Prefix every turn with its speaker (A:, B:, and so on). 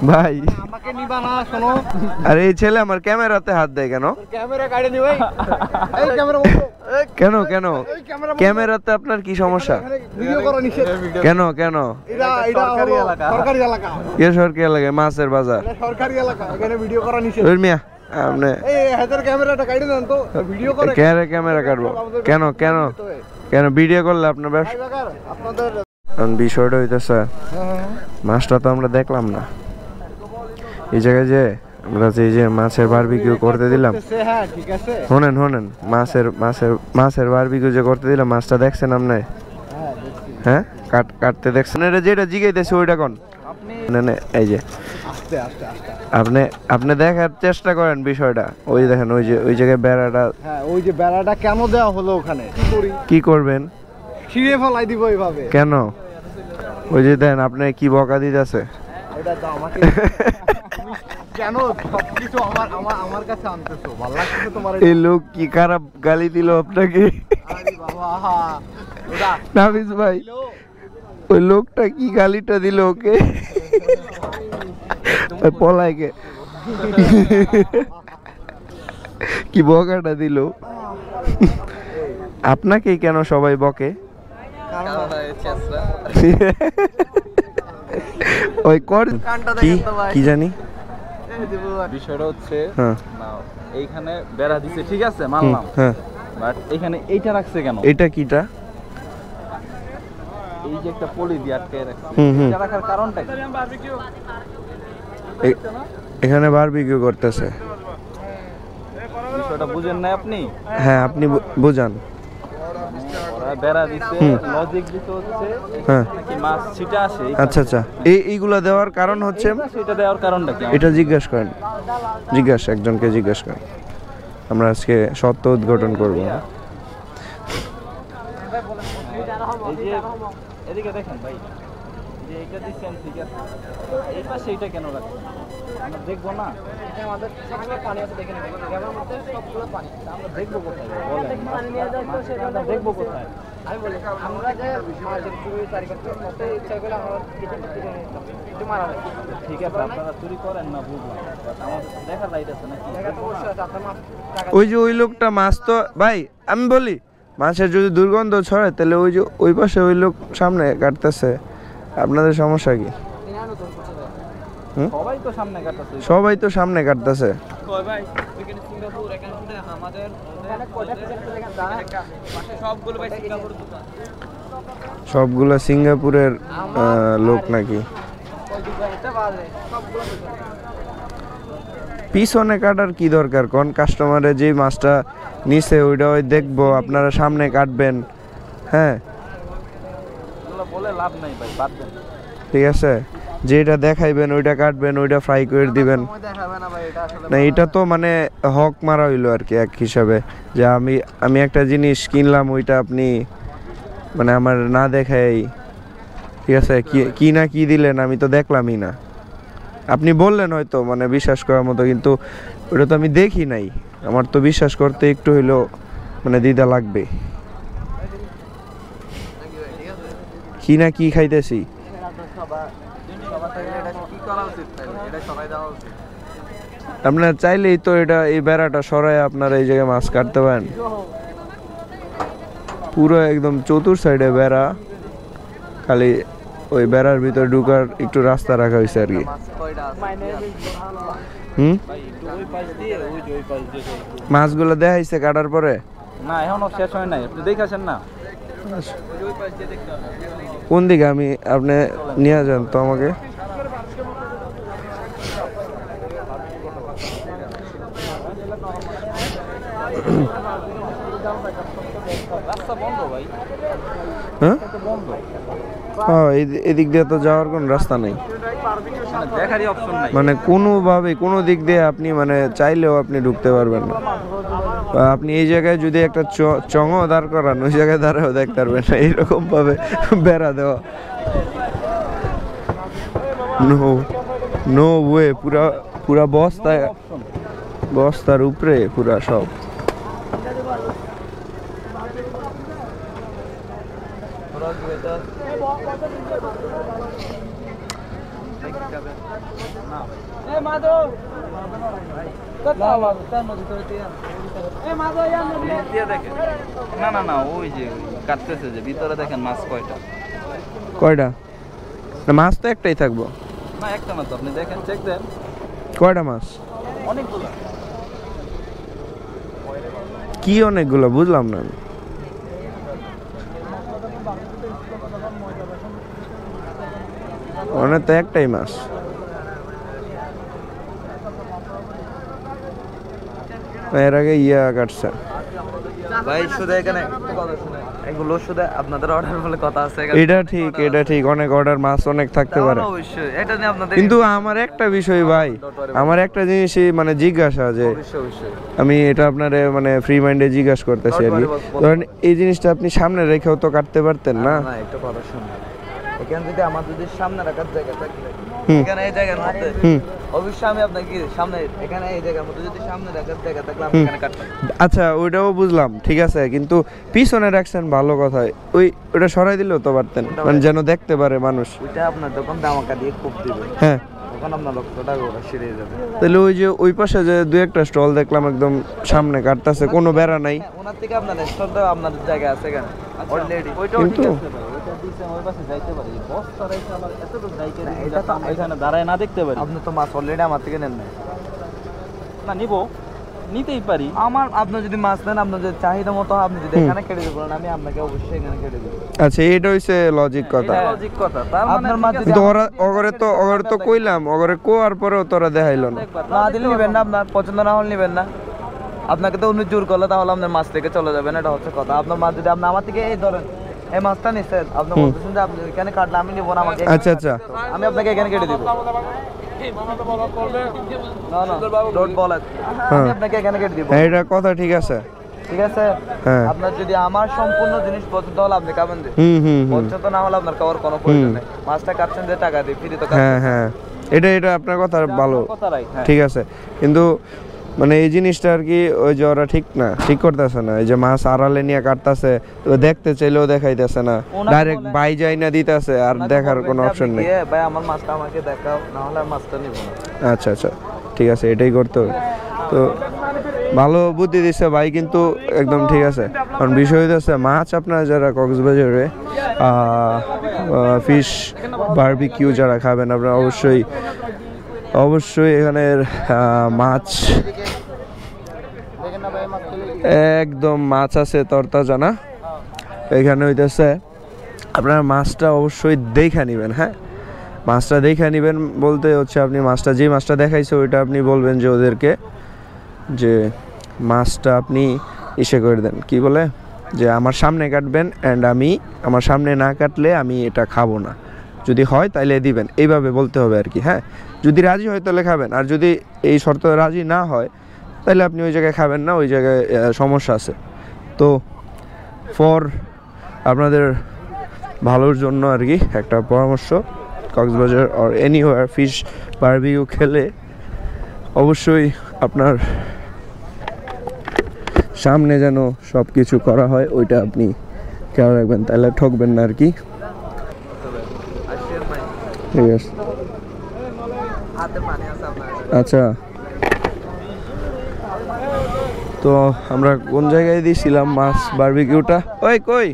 A: ভাই আমাকে নিবা না শোনো আরে এই ছেলে আমার ক্যামেরাতে হাত দেয় কেন ক্যামেরা কাটে নি ভাই এই ক্যামেরা কেন কেন ক্যামেরাতে আপনার কি সমস্যা ভিডিও করা নিষেধ কেন কেন এটা সরকারি এলাকা কি সরকারি এলাকা মাছের বাজার এটা সরকারি এলাকা এখানে ভিডিও করা নিষেধ ওই মিয়া আপনি এই হাতের ক্যামেরাটা কাটে দেন তো ভিডিও করে ক্যামেরা কাটবো কেন কেন কেন ভিডিও করলে আপনার ব্যবসা আপনাদের বিষয়টা হইতেছে মাছটা তো আমরা দেখলাম না এই জায়গায় যে আমরা যে মাছের বারবিকিউ করতে দিলাম শোনেন শোনেন মাছের বারবিকিউ যে করতে দিলাম মাছটা দেখছেন আপনি হ্যাঁ কাটতে দেখছেন এটা যেটা জিগাইতেছে ওইটা কোন এই যে আপনি দেখার চেষ্টা করেন বিষয়টা ওই দেখেন ওই জায়গায় বেড়াটা ওই যে বেড়াটা কেন দেওয়া হলো ওখানে কি করবেন ছিঁড়ে ফেলাই দিব এইভাবে কেন ওই যে দেন আপনি কি বকা দিতেছে এটা তো আমাকে কেন সবকিছু আমার কাছে আনতেছো ভালো লাগছে তোমার এই লোক কি খারাপ গালি দিল আপনাকে আরে বাবা ওটা নাবিস ভাই ওই লোকটা কি গালিটা দিল ওকে ওই পলাইকে কি বকাটা দিল আপনাকে কেন সবাই বকে ওই কর কি জানি বিষয়টা হচ্ছে এইখানে বেড়া দিছে ঠিক আছে মানলাম বাট এইখানে এইটা রাখছে কেন এটা কিটা এই যে একটা পলি দিয়ে আটকে রাখছে এটা রাখার কারণটা কি এখানে বারবিকিউ করতেছে বিষয়টা বুঝেন না আপনি হ্যাঁ আপনি বুঝান বেড়া দিতে লজিক দিতে হচ্ছে নাকি মাছ ছিটা আসে আচ্ছা আচ্ছা এইগুলা দেওয়ার কারণ হচ্ছে সেটা দেওয়ার কারণটা কি এটা জিজ্ঞেস করেন একজনকে জিজ্ঞেস করেন আমরা আজকে সত্য উদ্ঘাটন করব এই যে এদিকে দেখেন ভাই যে এটা দিছেন ঠিক আছে এই পাশে এটা কেন রাখছেন আমরা দেখবো না এটা আমাদের সবগুলো পানি আছে দেখেন গ্রামের মধ্যে সবগুলো পানি আমরা দেখবো কোথায় বলেন পানি নিয়ে যাই তো সেটা আমরা দেখবো কোথায় আমি বলি আমরা যে মাছের চুরি চারি করতে মতে ইচ্ছা করে আমরা কিছু মারা যায় ঠিক আছে আপনারা চুরি করেন না বুঝলাম আমাদের দেখা যাইতেছে না দেখা তো অবশ্যই আছে আপনার মাছ ওই যে ওই লোকটা মাছ তো ভাই আমি বলি মাছের যদি দুর্গন্ধ ছড়ায় তাহলে ওই যে ওই পাশে ওই লোক সামনে কাটতেছে আপনাদের সমস্যা কি সবাই তো সামনে কাটতেছে সবগুলো সিঙ্গাপুরের লোক নাকি পিছনে কাটার কি দরকার কোন কাস্টমারে যে মাছটা নিচে ওইটা ওই দেখবো আপনারা সামনে কাটবেন হ্যাঁ বলে লাভ নাই ভাই বাদ দেন ঠিক আছে যেটা দেখাইবেন ওইটা কাটবেন ওইটা ফ্রাই করে দিবেন না এটা তো মানে হক মারা হইলো আর কি এক হিসাবে যে আমি একটা জিনিস কিনলাম ওইটা আপনি মানে আমার না দেখাই ঠিক আছে কি না কি দিলেন আমি তো দেখলামই না আপনি বললেন হয়তো মানে বিশ্বাস করার মতো কিন্তু ওটা তো আমি দেখি নাই আমার তো বিশ্বাস করতে একটু হইলো মানে দ্বিধা লাগবে কি না কি খাইতেছি আপনার চাইলেই তো এটা এই বেড়াটা সরায় আপনারা এই জায়গায় মাছ কাটতে পারেন পুরো একদম চতুর সাইডে বেড়া খালি ওই বেড়ার ভিতর ঢুকার একটু রাস্তা রাখা হয়েছে আর কি মাছগুলো দেখাইছে কাটার পরে না এখনো শেষ হয় নাই আপনি দেখাছেন না কোন দিকে আমি আপনি নিয়ে যান তো আমাকে হ্যাঁ এদিক দিয়ে তো যাওয়ার কোন রাস্তা নেই মানে কোনোভাবে কোনো দিক দিয়ে আপনি মানে চাইলেও আপনি ঢুকতে পারবেন না আপনি এই জায়গায় যদি একটা চঙও দাঁড় করান ওই জায়গায় দাঁড়াও দেখতে পারবেন না এইরকম ভাবে বেড়া দেওয়া নো ওয়ে পুরা বস্তার উপরে পুরা সব
B: না না না ওই যে কাটতেছে যে ভিতরে দেখেন মাছ কয়টা
A: কয়টা মাছ তো একটাই থাকবো
B: না একটা না তো আপনি দেখেন চেক দেন
A: কয়টা মাছ
B: অনেকগুলো
A: কি অনেকগুলো বুঝলাম না আমি অনেক তো একটাই মাছ এর আগে ইয়া কাটছে
B: ভাই শুধু এখানে একটা কথা শুনেন এগুলো শুধু আপনাদের অর্ডার বলে কথা আছে
A: এটা ঠিক অনেক অর্ডার মাছ অনেক থাকতে পারে
B: অবশ্যই এটা নিয়ে আপনাদের
A: কিন্তু আমার একটা বিষয় ভাই আমার একটা জিনিসই মানে জিজ্ঞাসা যে
B: অবশ্যই
A: আমি এটা আপনারে মানে ফ্রি মাইন্ডে জিজ্ঞাসা করতেছি আর কি ধরেন এই জিনিসটা আপনি সামনে রেখেও তো কাটতে পারতেন না
B: না একটা কথা শুনুন এখানে যদি আমার যদি সামনে রাখার জায়গা থাকে এখানে এই জায়গার মধ্যে অবশ্যই আমি আপনাকে সামনে এখানে এই জায়গার মধ্যে যদি সামনে রাখার জায়গা থাকলে আমি এখানে কাটতাম
A: আচ্ছা ওইটাও বুঝলাম ঠিক আছে কিন্তু পিছনে রাখছেন ভালো কথা ওইটা সরাই দিলেও তো পারতেন মানে যেন দেখতে পারে মানুষ
B: ওইটা আপনার যখন দামাকা দিয়ে কোপ দিবে
A: হ্যাঁ
B: তখন আপনার লক্ষ্যটা ওরা সেরে যাবে
A: তাহলে ওই যে ওই পাশে যে দুই একটা স্টল দেখলাম একদম সামনে কাটতেছে কোনো বেড়া নাই
B: ওনার থেকে আপনার স্টলটা আপনাদের জায়গা আছে এখানে অলরেডি
A: কিন্তু
B: ওই পাশে যাইতে পারি বস্তা রাইছে আবার এতটুকু যাইতে না এটা তো এখানে দাঁড়ায় না দেখতে পারি আপনি তো মাছ অলরেডি আমার থেকে নেন না নিব নিতেই পারি আমার আপনি যদি মাছ নেন আপনার যদি চাহিদা মতো আপনি যদি এখানে কেটে দেবেন আমি আপনাকে অবশ্যই এখানে কেটে দেব
A: আচ্ছা এটা হইছে লজিক কথা
B: লজিক কথা তার মানে আপনার মাছ
A: কিন্তু ওগরে তো কইলাম ওগরে কোয়ার পরেও তোরা দেখাইলো না
B: না দিলে নেবেন না আপনার পছন্দ না হলে নেবেন না আপনাকে তো উনি জোর করলে তাহলে আপনার মাছ থেকে চলে যাবেন এটা হচ্ছে কথা আপনার মাছ যদি আপনি আমার থেকে এই ধরেন এই মাছটা নিচ্ছেন আপনি বলতেছেন যে আপনি এখানে কাটলে আমি নিব না আমাকে
A: আচ্ছা আচ্ছা
B: আমি আপনাকে এখানে কেটে দিব না না ডট বল আমি আপনাকে এখানে কেটে দিব
A: এটা কথা ঠিক আছে
B: ঠিক আছে আপনার যদি আমার সম্পূর্ণ জিনিস পছন্দ হলে আপনি খাবেন দিন পছন্দ না হলে আপনার খাওয়ার কোনো প্রয়োজন নেই মাছটা কাটছেন যে টাকা দিয়ে ফ্রি তো
A: হ্যাঁ এটা আপনার কথা ভালো ঠিক আছে কিন্তু মানে এই জিনিসটা আর কি ওই যে ওরা ঠিক করতেছে না এই যে মাছ আড়ালে নিয়ে কাটতেছে তো দেখতে চাইলেও দেখাইতেছে না ডাইরেক্ট বাই যাই না দিতেছে আর দেখার কোনো অপশন নেই
B: ভাই আমার মাছটা আমাকে দেখাও না হলে মাছটা নিব না
A: আচ্ছা ঠিক আছে এটাই করতে হবে তো ভালো বুদ্ধি দিচ্ছে ভাই কিন্তু একদম ঠিক আছে কারণ বিষয় হচ্ছে মাছ আপনারা যারা কক্সবাজারে ফিশ বারবিকিউ যারা খাবেন আপনারা অবশ্যই এখানের মাছ একদম মাছ আছে তরতাজা না এখানে হইতেছে আপনারা মাছটা অবশ্যই দেখে নেবেন হ্যাঁ মাছটা দেখে নেবেন বলতে হচ্ছে আপনি যে মাছটা দেখাইছে ওইটা আপনি বলবেন যে ওদেরকে যে মাছটা আপনি ইসে করে দেন কি বলে যে আমার সামনে কাটবেন অ্যান্ড আমার সামনে না কাটলে আমি এটা খাবো না যদি হয় তাহলে দিবেন এইভাবে বলতে হবে আর কি হ্যাঁ যদি রাজি হয় তাহলে খাবেন আর যদি এই শর্ত রাজি না হয় তাহলে আপনি ওই জায়গায় খাবেন না ওই জায়গায় সমস্যা আছে তো আপনাদের ভালোর জন্য আর কি একটা পরামর্শ Cox's Bazar or anywhere fish barbecue খেলে অবশ্যই আপনার সামনে যেন সব কিছু করা হয় ওইটা আপনি খেয়াল রাখবেন তাহলে ঠকবেন না আর কি ঠিক আছে আচ্ছা তো আমরা কোন জায়গায় দিয়েছিলাম মাছ বারবিকিউটা ওই কই